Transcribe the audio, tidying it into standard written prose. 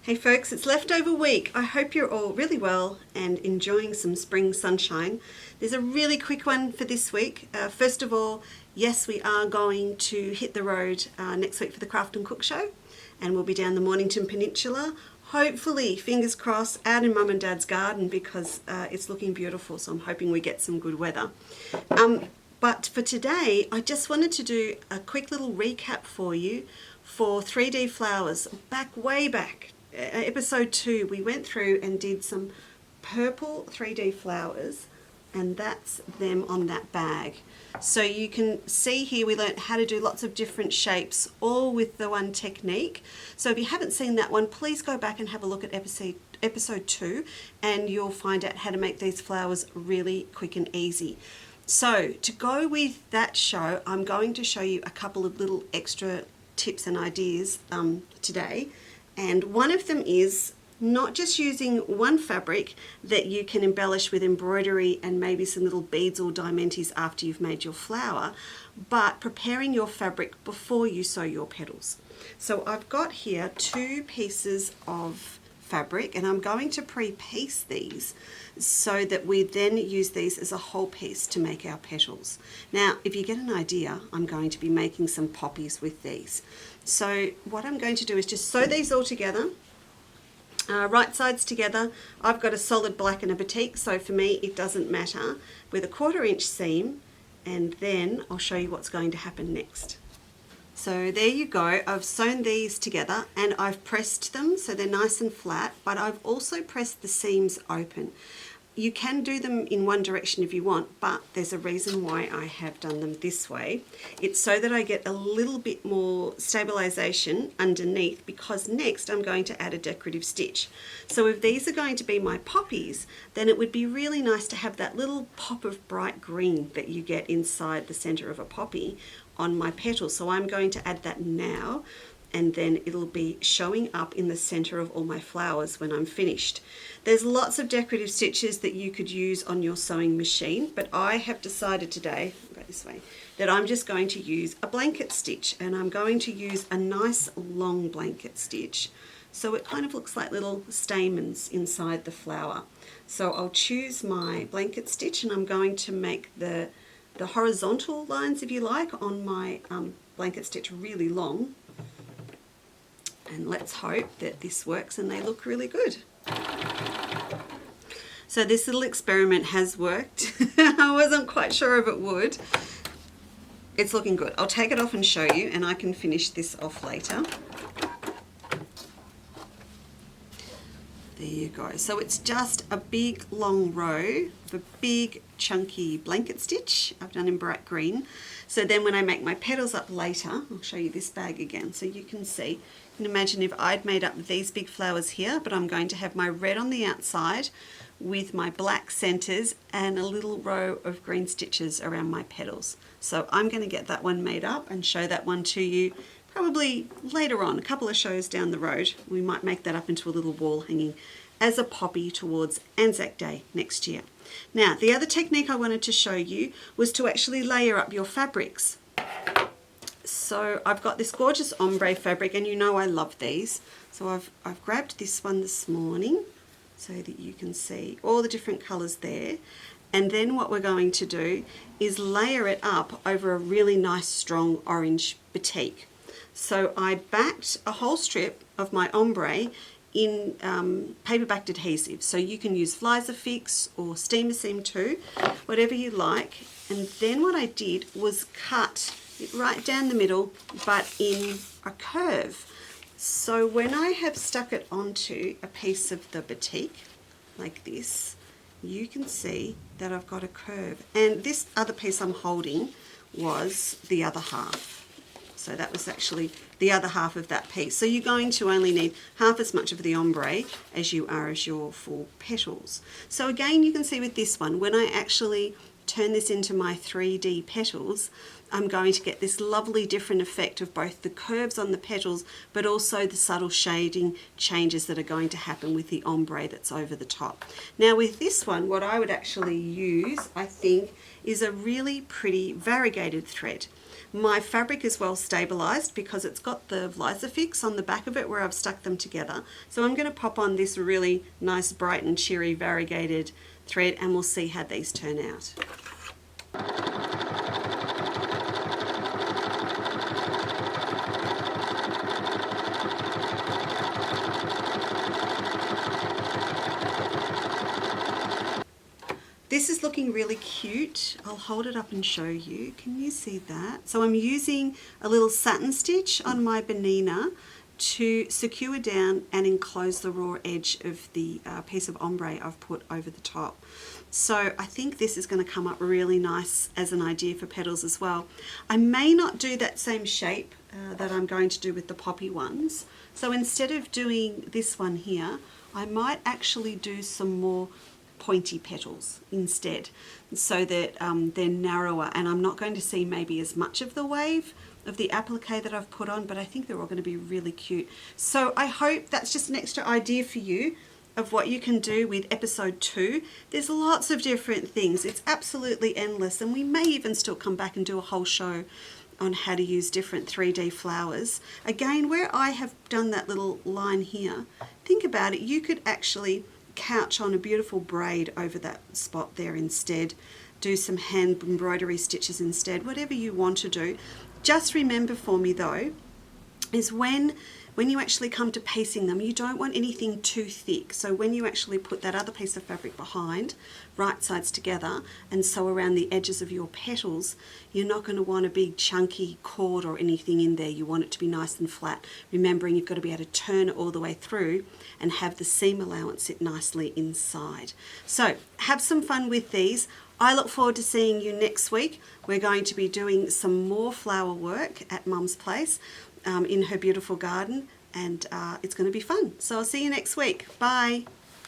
Hey folks, it's leftover week. I hope you're all really well and enjoying some spring sunshine. There's a really quick one for this week. First of all, yes, we are going to hit the road next week for the Craft and Cook Show, and we'll be down the Mornington Peninsula. Hopefully, fingers crossed, out in Mum and Dad's garden because it's looking beautiful, so I'm hoping we get some good weather. But for today, I just wanted to do a quick little recap for you for 3D flowers. Way back, episode 2, we went through and did some purple 3D flowers, and that's them on that bag. So you can see here we learned how to do lots of different shapes, all with the one technique. So if you haven't seen that one, please go back and have a look at episode 2, and you'll find out how to make these flowers really quick and easy. So to go with that show, I'm going to show you a couple of little extra tips and ideas today. And one of them is not just using one fabric that you can embellish with embroidery and maybe some little beads or diamantes after you've made your flower, but preparing your fabric before you sew your petals. So I've got here 2 pieces of fabric, and I'm going to pre-piece these so that we then use these as a whole piece to make our petals. Now, if you get an idea, I'm going to be making some poppies with these. So what I'm going to do is just sew these all together, right sides together. I've got a solid black and a batik, so for me it doesn't matter, with a 1/4 inch seam, and then I'll show you what's going to happen next. So there you go, I've sewn these together and I've pressed them so they're nice and flat, but I've also pressed the seams open. You can do them in one direction if you want, but there's a reason why I have done them this way. It's so that I get a little bit more stabilization underneath, because next I'm going to add a decorative stitch. So if these are going to be my poppies, then it would be really nice to have that little pop of bright green that you get inside the center of a poppy on my petals. So I'm going to add that now, and then it'll be showing up in the center of all my flowers when I'm finished. There's lots of decorative stitches that you could use on your sewing machine, but I have decided today, I'll go this way, that I'm just going to use a blanket stitch, and I'm going to use a nice long blanket stitch. So it kind of looks like little stamens inside the flower. So I'll choose my blanket stitch, and I'm going to make the horizontal lines, if you like, on my blanket stitch really long. And let's hope that this works and they look really good. So this little experiment has worked. I wasn't quite sure if it would. It's looking good. I'll take it off and show you, and I can finish this off later. There you go. So it's just a big long row of a big chunky blanket stitch I've done in bright green. So then when I make my petals up later, I'll show you this bag again so you can see. You can imagine if I'd made up these big flowers here, but I'm going to have my red on the outside with my black centers and a little row of green stitches around my petals. So I'm going to get that one made up and show that one to you probably later on, a couple of shows down the road. We might make that up into a little wall hanging as a poppy towards Anzac Day next year. Now, the other technique I wanted to show you was to actually layer up your fabrics. So I've got this gorgeous ombre fabric, and you know I love these. So I've grabbed this one this morning so that you can see all the different colors there. And then what we're going to do is layer it up over a really nice strong orange batik. So I backed a whole strip of my ombre in paper backed adhesive. So you can use Flies-A-Fix or Steamer Seam 2, whatever you like. And then what I did was cut it right down the middle, but in a curve. So when I have stuck it onto a piece of the batik, like this, you can see that I've got a curve. And this other piece I'm holding was the other half. So that was actually the other half of that piece. So you're going to only need half as much of the ombre as you are as your full petals. So again, you can see with this one, when I actually turn this into my 3D petals, I'm going to get this lovely different effect of both the curves on the petals, but also the subtle shading changes that are going to happen with the ombre that's over the top. Now with this one, what I would actually use, I think, is a really pretty variegated thread. My fabric is well stabilized because it's got the Visifix on the back of it where I've stuck them together. So I'm going to pop on this really nice bright and cheery variegated thread, and we'll see how these turn out. This is looking really cute. I'll hold it up and show you. Can you see that? So I'm using a little satin stitch on my banana to secure down and enclose the raw edge of the piece of ombre I've put over the top. So I think this is going to come up really nice as an idea for petals as well. I may not do that same shape that I'm going to do with the poppy ones. So instead of doing this one here, I might actually do some more pointy petals instead, so that they're narrower, and I'm not going to see maybe as much of the wave of the applique that I've put on, but I think they're all going to be really cute. So I hope that's just an extra idea for you of what you can do with episode 2. There's lots of different things. It's absolutely endless, and we may even still come back and do a whole show on how to use different 3D flowers. Again, where I have done that little line here, think about it, you could actually couch on a beautiful braid over that spot there instead, do some hand embroidery stitches instead, whatever you want to do. Just remember for me though, is when you actually come to piecing them, you don't want anything too thick. So when you actually put that other piece of fabric behind, right sides together, and sew around the edges of your petals, you're not going to want a big chunky cord or anything in there. You want it to be nice and flat. Remembering you've got to be able to turn it all the way through and have the seam allowance sit nicely inside. So have some fun with these. I look forward to seeing you next week. We're going to be doing some more flower work at Mum's place in her beautiful garden, and it's going to be fun. So I'll see you next week. Bye.